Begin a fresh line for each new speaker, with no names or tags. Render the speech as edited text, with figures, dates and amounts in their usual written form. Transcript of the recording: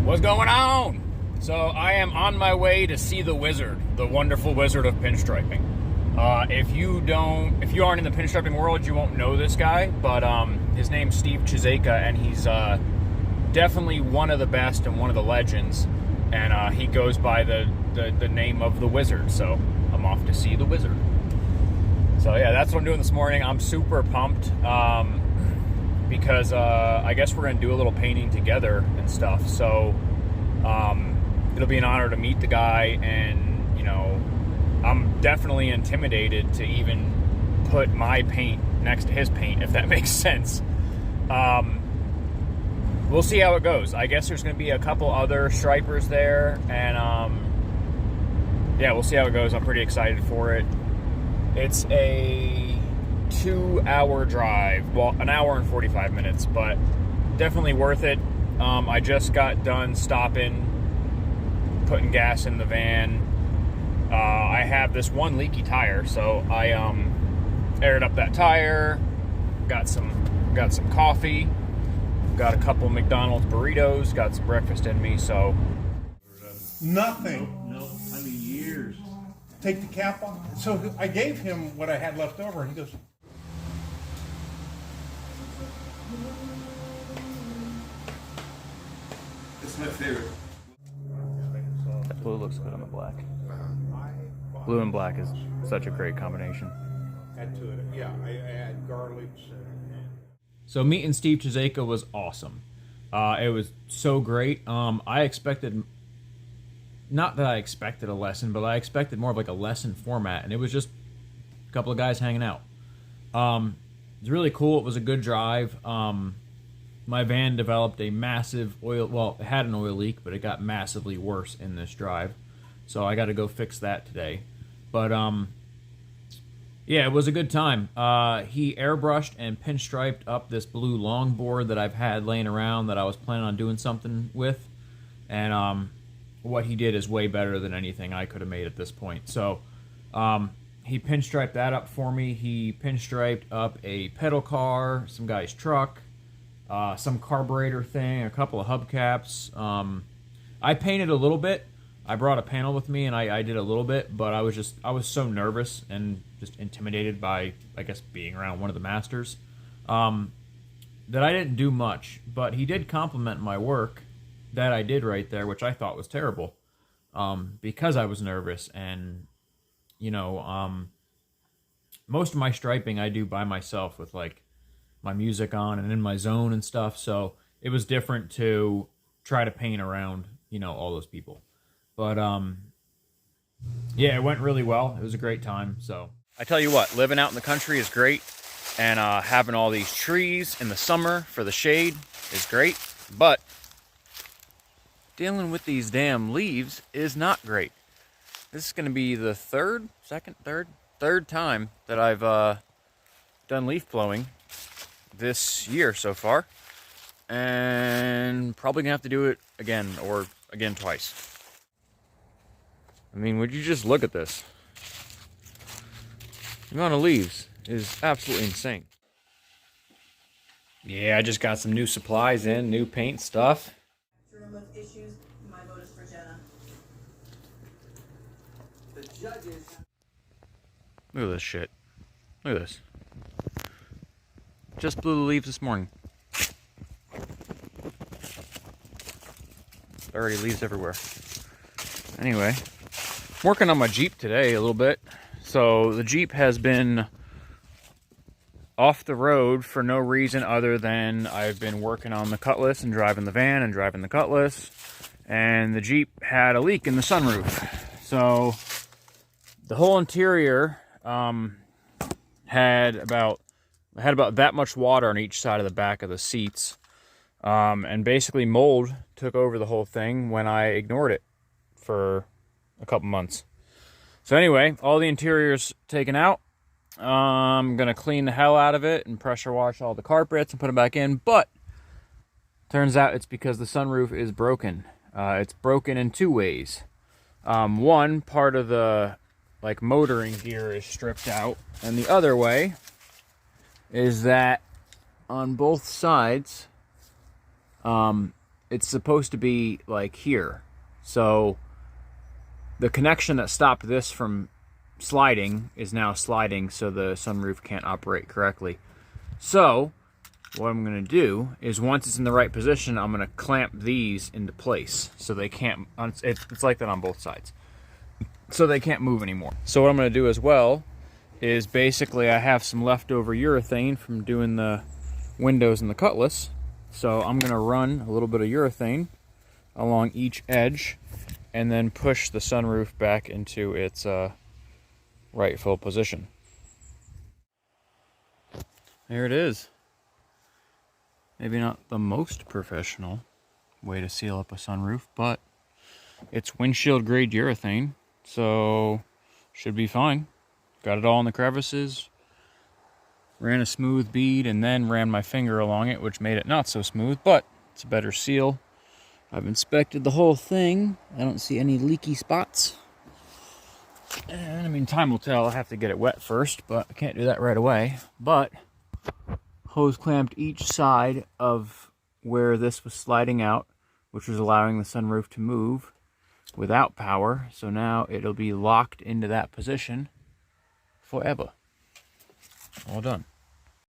What's going on? So I am on my way to see the wizard, the wonderful wizard of pinstriping. If you aren't in the pinstriping world, you won't know this guy, but his name's Steve Chiseka, and he's definitely one of the best and one of the legends, and he goes by the name of the wizard, so I'm off to see the wizard. So yeah, that's what I'm doing this morning. I'm super pumped because I guess we're going to do a little painting together and stuff, so it'll be an honor to meet the guy, and, you know, I'm definitely intimidated to even put my paint next to his paint, if that makes sense. We'll see how it goes. I guess there's going to be a couple other stripers there, and yeah, we'll see how it goes. I'm pretty excited for it. It's a 2-hour drive, well, an hour and 45 minutes, but definitely worth it. I just got done stopping, putting gas in the van. I have this one leaky tire, so I aired up that tire, got some coffee, got a couple McDonald's burritos, got some breakfast in me, so.
Nothing.
No, I mean years.
Take the cap off. So I gave him what I had left over, and he goes,
This is my favorite.
That blue looks good on the black. Blue and black is such a great combination.
add to it. Yeah, I add garlic.
So meeting Steve Chiseka was awesome. It was so great. I expected, not that I expected a lesson, but I expected more of like a lesson format, and it was just a couple of guys hanging out. It was really cool. It was a good drive. My van developed a massive oil, well, it had an oil leak, but it got massively worse in this drive. So I got to go fix that today. But yeah, it was a good time. He airbrushed and pinstriped up this blue longboard that I've had laying around that I was planning on doing something with. And what he did is way better than anything I could have made at this point. So he pinstriped that up for me. He pinstriped up a pedal car, some guy's truck, some carburetor thing, a couple of hubcaps. I painted a little bit. I brought a panel with me, and I did a little bit, but I was so nervous and just intimidated by, I guess, being around one of the masters, that I didn't do much. But he did compliment my work that I did right there, which I thought was terrible, because I was nervous. And, you know, most of my striping I do by myself with, like, my music on and in my zone and stuff, so it was different to try to paint around, you know, all those people. But, yeah, it went really well. It was a great time. So I tell you what, living out in the country is great. And having all these trees in the summer for the shade is great. But dealing with these damn leaves is not great. This is going to be the third time that I've done leaf blowing this year so far. And probably going to have to do it again, or again twice. I mean, would you just look at this? The amount of leaves is absolutely insane. Yeah, I just got some new supplies in, new paint stuff.
Issues, my vote is for Jenna.
The judges.
Look at this shit. Look at this. Just blew the leaves this morning. Already leaves everywhere. Anyway, working on my Jeep today a little bit. So the Jeep has been off the road for no reason other than I've been working on the Cutlass and driving the van and driving the Cutlass, and the Jeep had a leak in the sunroof. So the whole interior had about that much water on each side of the back of the seats, and basically mold took over the whole thing when I ignored it for a couple months. So anyway, all the interior's taken out. I'm gonna clean the hell out of it and pressure wash all the carpets and put them back in, but turns out it's because the sunroof is broken. It's broken in two ways. One part of the motoring gear is stripped out, and the other way is that on both sides it's supposed to be like here. So the connection that stopped this from sliding is now sliding, so the sunroof can't operate correctly. So what I'm going to do is, once it's in the right position, I'm going to clamp these into place so they can't, it's like that on both sides, so they can't move anymore. So what I'm going to do as well is, basically I have some leftover urethane from doing the windows and the Cutlass, so I'm going to run a little bit of urethane along each edge and then push the sunroof back into its rightful position. There it is. Maybe not the most professional way to seal up a sunroof, but it's windshield grade urethane, so should be fine. Got it all in the crevices, ran a smooth bead, and then ran my finger along it, which made it not so smooth, but it's a better seal. I've inspected the whole thing. I don't see any leaky spots. And I mean, time will tell. I have to get it wet first, but I can't do that right away. But hose clamped each side of where this was sliding out, which was allowing the sunroof to move without power. So now it'll be locked into that position forever. All done.